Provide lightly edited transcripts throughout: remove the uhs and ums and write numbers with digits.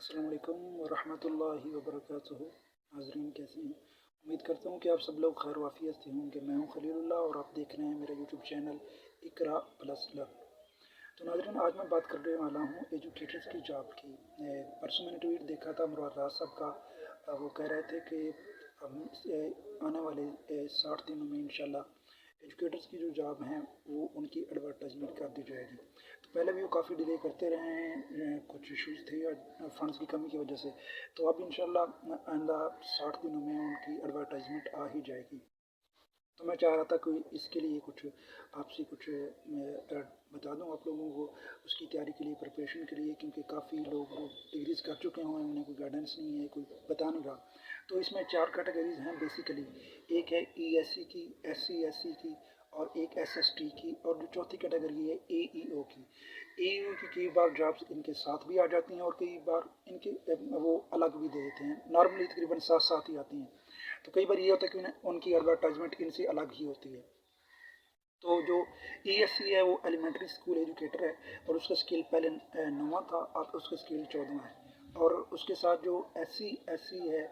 अस्सलाम वालेकुम वरहमतुल्लाहि वबरकातुहू। नाज़रीन कैसे हैं? उम्मीद करता हूँ कि आप सब लोग खैर वाफियत से होंगे। मैं हूँ खलीलुल्लाह और आप देख रहे हैं मेरा यूट्यूब चैनल इकरा प्लस लर्न। तो नाज़रीन आज मैं बात करने वाला हूँ एजुकेटर्स की जॉब की। परसों मैंने ट्वीट देखा था मुराद राज साहब का। वो कह रहे थे कि आने वाले 60 दिनों में इंशाल्लाह एजुकेटर्स की जो जॉब हैं वो उनकी एडवर्टाइजमेंट कर दी जाएगी। तो पहले भी वो काफ़ी डिले करते रहे हैं, कुछ इश्यूज़ थे या फंड्स की कमी की वजह से। तो अब इंशाल्लाह आइंदा 60 दिनों में उनकी एडवर्टाइजमेंट आ ही जाएगी। तो मैं चाह रहा था कि इसके लिए कुछ आपसे कुछ बता दूं आप लोगों को उसकी तैयारी के लिए, प्रिपरेशन के लिए, क्योंकि काफ़ी लोग डिग्रीज कर चुके हैं, उन्हें कोई गाइडेंस नहीं है, कोई बता नहीं रहा। तो इसमें 4 कैटेगरीज हैं बेसिकली। एक है ESC की, SC/SC की, और एक SST की, और जो चौथी कैटेगरी है AEO की। AEO की कई बार जॉब्स इनके साथ भी आ जाती हैं और कई बार इनके वो अलग भी दे देते हैं। नॉर्मली तकरीबन साथ साथ ही आती हैं। तो कई बार ये होता है कि उनकी एडवर्टाइजमेंट इनसे अलग ही होती है। तो जो ESC है वो एलिमेंट्री स्कूल एजुकेटर है और उसका स्केल पहले 9वां था, अब उसका स्केल 14वां है। और उसके साथ जो SC/SC है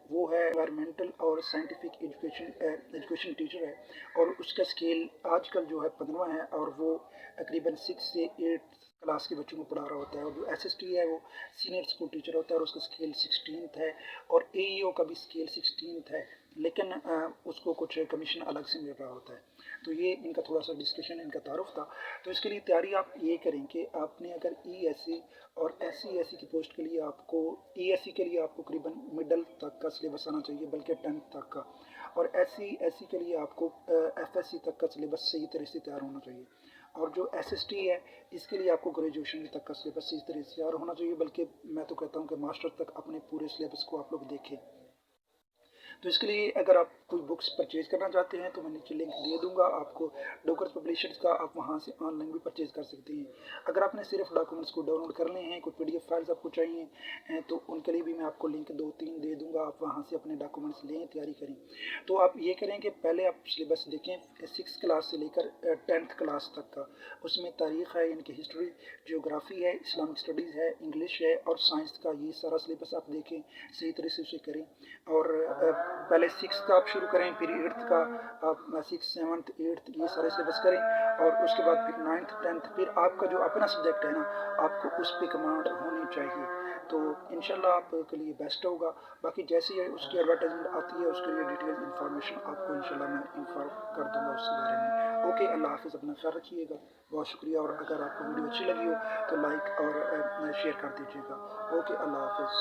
वो है एनवायरमेंटल और साइंटिफिक एजुकेशन टीचर है, और उसका स्केल आजकल जो है 15वां है, और वो तकरीबन 6 से 8 क्लास के बच्चों को पढ़ा रहा होता है। और जो SST है वो सीनियर स्कूल टीचर होता है और उसका स्केल 16th है, और AEO का भी स्केल 16th है, लेकिन उसको कुछ कमीशन अलग से मिल रहा होता है। तो ये इनका थोड़ा सा डिस्कशन, इनका तारुफ था। तो इसके लिए तैयारी आप ये करें कि आपने अगर ESC और SC/SC की पोस्ट के लिए आपको ESC के लिए आपको करीबन मिडल तक का सिलेबस आना चाहिए, बल्कि 10th तक का। और SC/SC के लिए आपको FSC तक का सिलेबस सही तरह से तैयार होना चाहिए। और जो SST है इसके लिए आपको ग्रेजुएशन तक का सिलेबस सही तरह से तैयार होना चाहिए, बल्कि मैं तो कहता हूँ कि मास्टर तक अपने पूरे सिलेबस को आप लोग देखें। तो इसके लिए अगर आप कोई बुक्स परचेज़ करना चाहते हैं तो मैं नीचे लिंक दे दूंगा आपको डोकर्स पब्लिशर्स का, आप वहां से ऑनलाइन भी परचेज़ कर सकते हैं। अगर आपने सिर्फ डॉक्यूमेंट्स को डाउनलोड करने हैं, कोई PDF फाइल्स आपको चाहिए तो उनके लिए भी मैं आपको लिंक 2-3 दे दूंगा, आप वहां से अपने डॉक्यूमेंट्स लें, तैयारी करें। तो आप ये करें कि पहले आप सिलेबस देखें 6 क्लास से लेकर 10th क्लास तक का। उसमें तारीख़ है, इनकी हिस्ट्री, जियोग्राफी है, इस्लामिक स्टडीज़ है, इंग्लिश है और साइंस का, ये सारा सिलेबस आप देखें, सही तरह से उसे करें। और पहले 6th का आप शुरू करें, फिर 8th का आप 6th 7th 8th ये सारे सिलेबस करें, और उसके बाद फिर 9th 10th, फिर आपका जो अपना सब्जेक्ट है ना, आपको उस पर कमांड होनी चाहिए। तो इंशाल्लाह आपके लिए बेस्ट होगा। बाकी जैसे ही उसकी एडवर्टाइजमेंट आती है उसके लिए डिटेल इन्फॉर्मेशन आपको इंशाल्लाह मैं इन्फॉर्म कर दूंगा उसके बारे में। ओके, अल्लाह हाफिज़, अपना ख्याल रखिएगा, बहुत शुक्रिया। और अगर आपको वीडियो अच्छी लगी हो तो लाइक और शेयर कर दीजिएगा। ओके, अल्लाह हाफिज़।